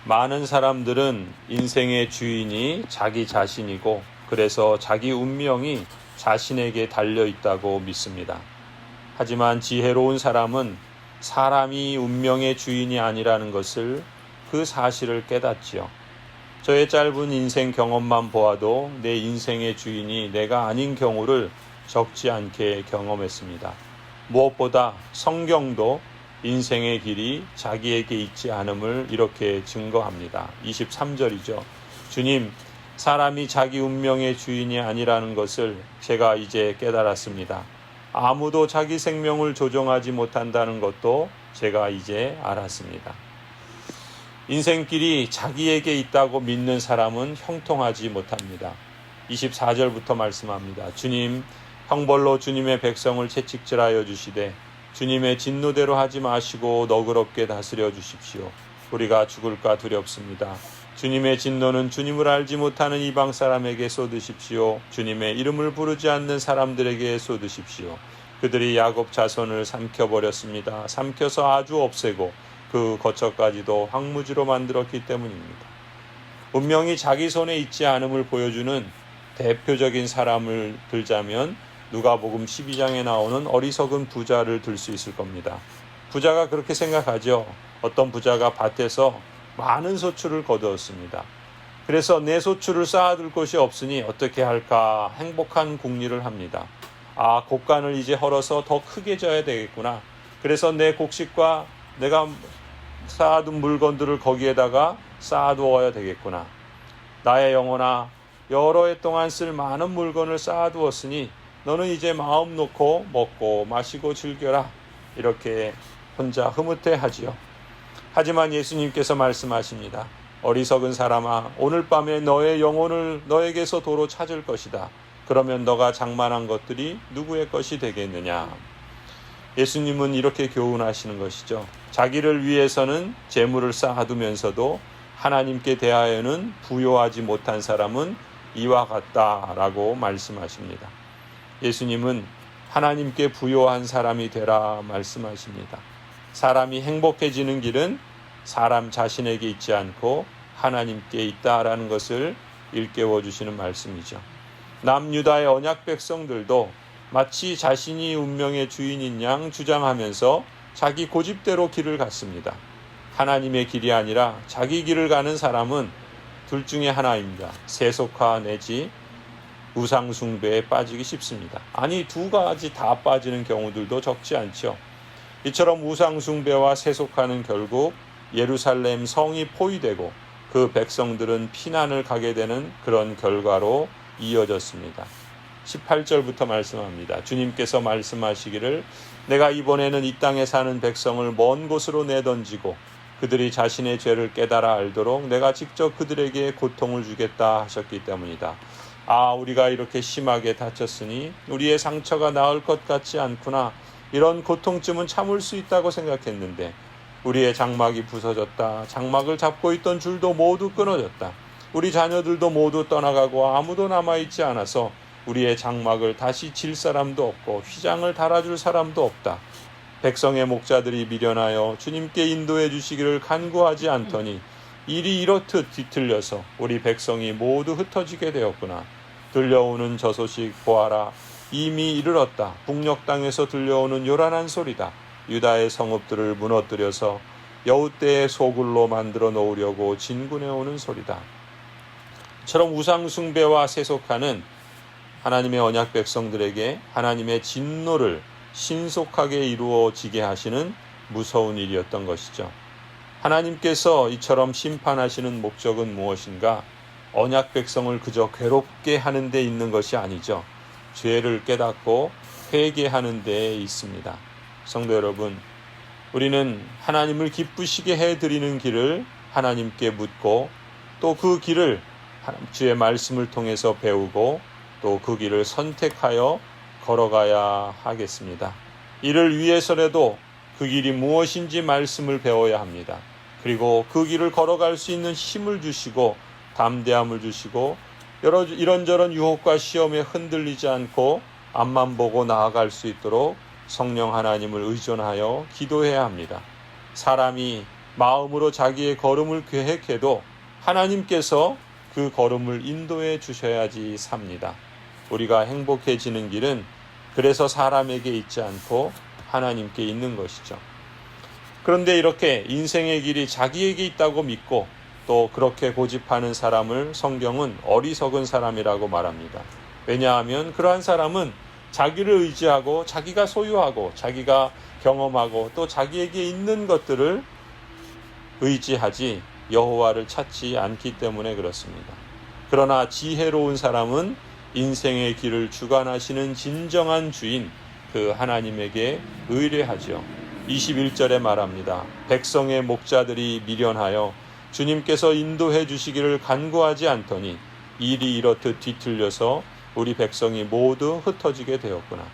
많은 사람들은 인생의 주인이 자기 자신이고 그래서 자기 운명이 자신에게 달려 있다고 믿습니다. 하지만 지혜로운 사람은 사람이 운명의 주인이 아니라는 것을 그 사실을 깨닫지요. 저의 짧은 인생 경험만 보아도 내 인생의 주인이 내가 아닌 경우를 적지 않게 경험했습니다. 무엇보다 성경도 인생의 길이 자기에게 있지 않음을 이렇게 증거합니다. 23절이죠. 주님, 사람이 자기 운명의 주인이 아니라는 것을 제가 이제 깨달았습니다. 아무도 자기 생명을 조종하지 못한다는 것도 제가 이제 알았습니다. 인생길이 자기에게 있다고 믿는 사람은 형통하지 못합니다. 24절부터 말씀합니다. 주님, 형벌로 주님의 백성을 채찍질하여 주시되 주님의 진노대로 하지 마시고 너그럽게 다스려 주십시오. 우리가 죽을까 두렵습니다. 주님의 진노는 주님을 알지 못하는 이방 사람에게 쏟으십시오. 주님의 이름을 부르지 않는 사람들에게 쏟으십시오. 그들이 야곱 자손을 삼켜버렸습니다. 삼켜서 아주 없애고 그 거처까지도 황무지로 만들었기 때문입니다. 운명이 자기 손에 있지 않음을 보여주는 대표적인 사람을 들자면 누가복음 12장에 나오는 어리석은 부자를 들 수 있을 겁니다. 부자가 그렇게 생각하죠. 어떤 부자가 밭에서 많은 소출을 거두었습니다. 그래서 내 소출을 쌓아둘 곳이 없으니 어떻게 할까 행복한 궁리를 합니다. 곡간을 이제 헐어서 더 크게 져야 되겠구나. 그래서 내 곡식과 내가 쌓아둔 물건들을 거기에다가 쌓아두어야 되겠구나. 나의 영혼아, 여러 해 동안 쓸 많은 물건을 쌓아두었으니 너는 이제 마음 놓고 먹고 마시고 즐겨라. 이렇게 혼자 흐뭇해하지요. 하지만 예수님께서 말씀하십니다. 어리석은 사람아, 오늘 밤에 너의 영혼을 너에게서 도로 찾을 것이다. 그러면 너가 장만한 것들이 누구의 것이 되겠느냐. 예수님은 이렇게 교훈하시는 것이죠. 자기를 위해서는 재물을 쌓아두면서도 하나님께 대하여는 부요하지 못한 사람은 이와 같다라고 말씀하십니다. 예수님은 하나님께 부요한 사람이 되라 말씀하십니다. 사람이 행복해지는 길은 사람 자신에게 있지 않고 하나님께 있다라는 것을 일깨워 주시는 말씀이죠. 남유다의 언약 백성들도 마치 자신이 운명의 주인인 양 주장하면서 자기 고집대로 길을 갔습니다. 하나님의 길이 아니라 자기 길을 가는 사람은 둘 중에 하나입니다. 세속화 내지 우상 숭배에 빠지기 쉽습니다. 아니, 두 가지 다 빠지는 경우들도 적지 않죠. 이처럼 우상 숭배와 세속화는 결국 예루살렘 성이 포위되고 그 백성들은 피난을 가게 되는 그런 결과로 이어졌습니다. 18절부터 말씀합니다. 주님께서 말씀하시기를 내가 이번에는 이 땅에 사는 백성을 먼 곳으로 내던지고 그들이 자신의 죄를 깨달아 알도록 내가 직접 그들에게 고통을 주겠다 하셨기 때문이다. 우리가 이렇게 심하게 다쳤으니 우리의 상처가 나을 것 같지 않구나. 이런 고통쯤은 참을 수 있다고 생각했는데 우리의 장막이 부서졌다. 장막을 잡고 있던 줄도 모두 끊어졌다. 우리 자녀들도 모두 떠나가고 아무도 남아있지 않아서 우리의 장막을 다시 칠 사람도 없고 휘장을 달아줄 사람도 없다. 백성의 목자들이 미련하여 주님께 인도해 주시기를 간구하지 않더니 일이 이렇듯 뒤틀려서 우리 백성이 모두 흩어지게 되었구나. 들려오는 저 소식 보아라. 이미 이르렀다. 북녘 땅에서 들려오는 요란한 소리다. 유다의 성읍들을 무너뜨려서 여우떼의 소굴로 만들어 놓으려고 진군해 오는 소리다. 이처럼 우상 숭배와 세속화는 하나님의 언약 백성들에게 하나님의 진노를 신속하게 이루어지게 하시는 무서운 일이었던 것이죠. 하나님께서 이처럼 심판하시는 목적은 무엇인가? 언약 백성을 그저 괴롭게 하는 데 있는 것이 아니죠. 죄를 깨닫고 회개하는 데에 있습니다. 성도 여러분, 우리는 하나님을 기쁘시게 해드리는 길을 하나님께 묻고 또 그 길을 주의 말씀을 통해서 배우고 또 그 길을 선택하여 걸어가야 하겠습니다. 이를 위해서라도 그 길이 무엇인지 말씀을 배워야 합니다. 그리고 그 길을 걸어갈 수 있는 힘을 주시고 담대함을 주시고 이런저런 유혹과 시험에 흔들리지 않고 앞만 보고 나아갈 수 있도록 성령 하나님을 의존하여 기도해야 합니다. 사람이 마음으로 자기의 걸음을 계획해도 하나님께서 그 걸음을 인도해 주셔야지 삽니다. 우리가 행복해지는 길은 그래서 사람에게 있지 않고 하나님께 있는 것이죠. 그런데 이렇게 인생의 길이 자기에게 있다고 믿고 또 그렇게 고집하는 사람을 성경은 어리석은 사람이라고 말합니다. 왜냐하면 그러한 사람은 자기를 의지하고 자기가 소유하고 자기가 경험하고 또 자기에게 있는 것들을 의지하지 여호와를 찾지 않기 때문에 그렇습니다. 그러나 지혜로운 사람은 인생의 길을 주관하시는 진정한 주인 그 하나님에게 의뢰하죠. 21절에 말합니다. 백성의 목자들이 미련하여 주님께서 인도해 주시기를 간구하지 않더니 일이 이렇듯 뒤틀려서 우리 백성이 모두 흩어지게 되었구나.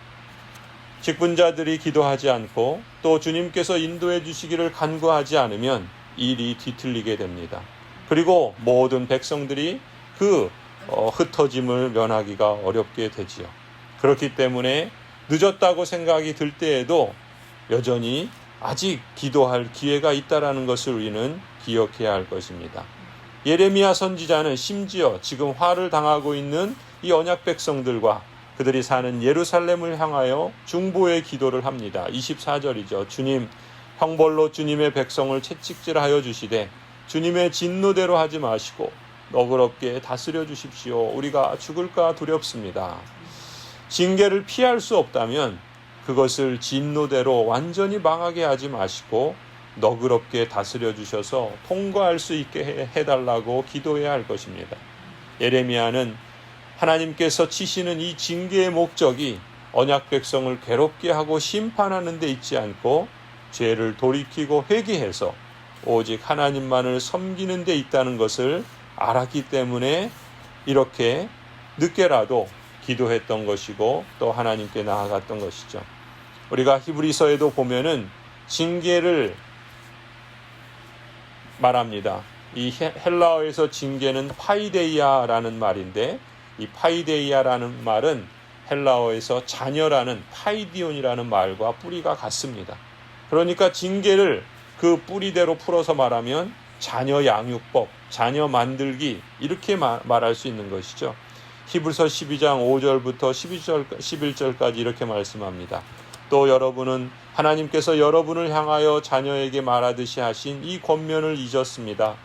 직분자들이 기도하지 않고 또 주님께서 인도해 주시기를 간구하지 않으면 일이 뒤틀리게 됩니다. 그리고 모든 백성들이 그 흩어짐을 면하기가 어렵게 되지요. 그렇기 때문에 늦었다고 생각이 들 때에도 여전히 아직 기도할 기회가 있다라는 것을 우리는 기억해야 할 것입니다. 예레미야 선지자는 심지어 지금 화를 당하고 있는 이 언약 백성들과 그들이 사는 예루살렘을 향하여 중보의 기도를 합니다. 24절이죠. 주님, 형벌로 주님의 백성을 채찍질하여 주시되 주님의 진노대로 하지 마시고 너그럽게 다스려 주십시오. 우리가 죽을까 두렵습니다. 징계를 피할 수 없다면 그것을 진노대로 완전히 망하게 하지 마시고 너그럽게 다스려 주셔서 통과할 수 있게 해달라고 기도해야 할 것입니다. 예레미야는 하나님께서 치시는 이 징계의 목적이 언약 백성을 괴롭게 하고 심판하는 데 있지 않고 죄를 돌이키고 회개해서 오직 하나님만을 섬기는 데 있다는 것을 알았기 때문에 이렇게 늦게라도 기도했던 것이고 또 하나님께 나아갔던 것이죠. 우리가 히브리서에도 보면은 징계를 말합니다. 이 헬라어에서 징계는 파이데이아라는 말인데 이 파이데이아라는 말은 헬라어에서 자녀라는 파이디온이라는 말과 뿌리가 같습니다. 그러니까 징계를 그 뿌리대로 풀어서 말하면 자녀 양육법, 자녀 만들기 이렇게 말할 수 있는 것이죠. 히브리서 12장 5절부터 11절까지 이렇게 말씀합니다. 또 여러분은 하나님께서 여러분을 향하여 자녀에게 말하듯이 하신 이 권면을 잊었습니다.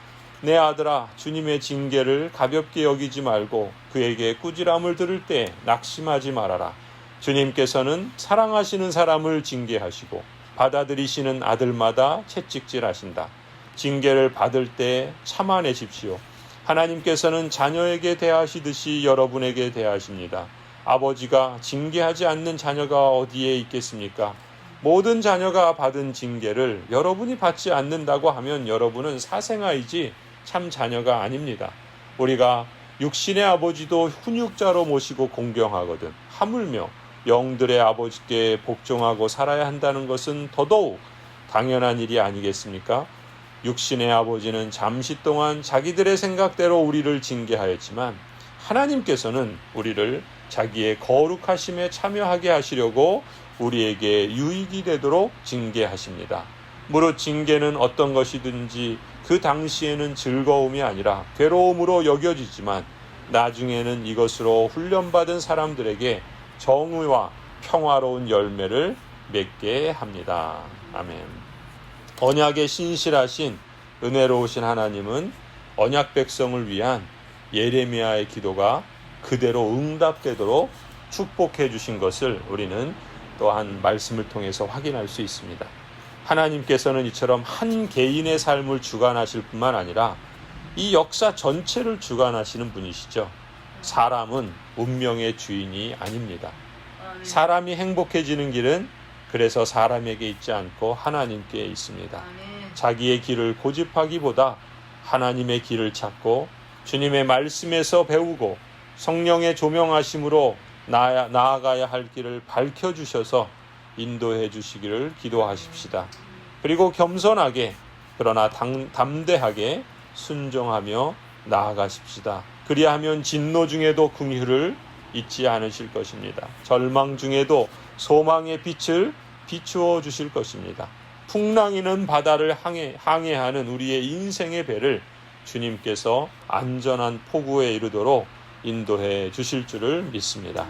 내 아들아, 주님의 징계를 가볍게 여기지 말고 그에게 꾸지람을 들을 때 낙심하지 말아라. 주님께서는 사랑하시는 사람을 징계하시고 받아들이시는 아들마다 채찍질하신다. 징계를 받을 때 참아내십시오. 하나님께서는 자녀에게 대하시듯이 여러분에게 대하십니다. 아버지가 징계하지 않는 자녀가 어디에 있겠습니까? 모든 자녀가 받은 징계를 여러분이 받지 않는다고 하면 여러분은 사생아이지 참 자녀가 아닙니다. 우리가 육신의 아버지도 훈육자로 모시고 공경하거든 하물며 영들의 아버지께 복종하고 살아야 한다는 것은 더더욱 당연한 일이 아니겠습니까? 육신의 아버지는 잠시 동안 자기들의 생각대로 우리를 징계하였지만 하나님께서는 우리를 자기의 거룩하심에 참여하게 하시려고 우리에게 유익이 되도록 징계하십니다. 무릇 징계는 어떤 것이든지 그 당시에는 즐거움이 아니라 괴로움으로 여겨지지만 나중에는 이것으로 훈련받은 사람들에게 정의와 평화로운 열매를 맺게 합니다. 아멘. 언약에 신실하신 은혜로우신 하나님은 언약 백성을 위한 예레미야의 기도가 그대로 응답되도록 축복해 주신 것을 우리는 또한 말씀을 통해서 확인할 수 있습니다. 하나님께서는 이처럼 한 개인의 삶을 주관하실 뿐만 아니라 이 역사 전체를 주관하시는 분이시죠. 사람은 운명의 주인이 아닙니다. 사람이 행복해지는 길은 그래서 사람에게 있지 않고 하나님께 있습니다. 자기의 길을 고집하기보다 하나님의 길을 찾고 주님의 말씀에서 배우고 성령의 조명하심으로 나아가야 할 길을 밝혀주셔서 인도해 주시기를 기도하십시다. 그리고 겸손하게 그러나 담대하게 순종하며 나아가십시다. 그리하면 진노 중에도 긍휼을 잊지 않으실 것입니다. 절망 중에도 소망의 빛을 비추어 주실 것입니다. 풍랑이는 바다를 항해하는 우리의 인생의 배를 주님께서 안전한 포구에 이르도록 인도해 주실 줄을 믿습니다.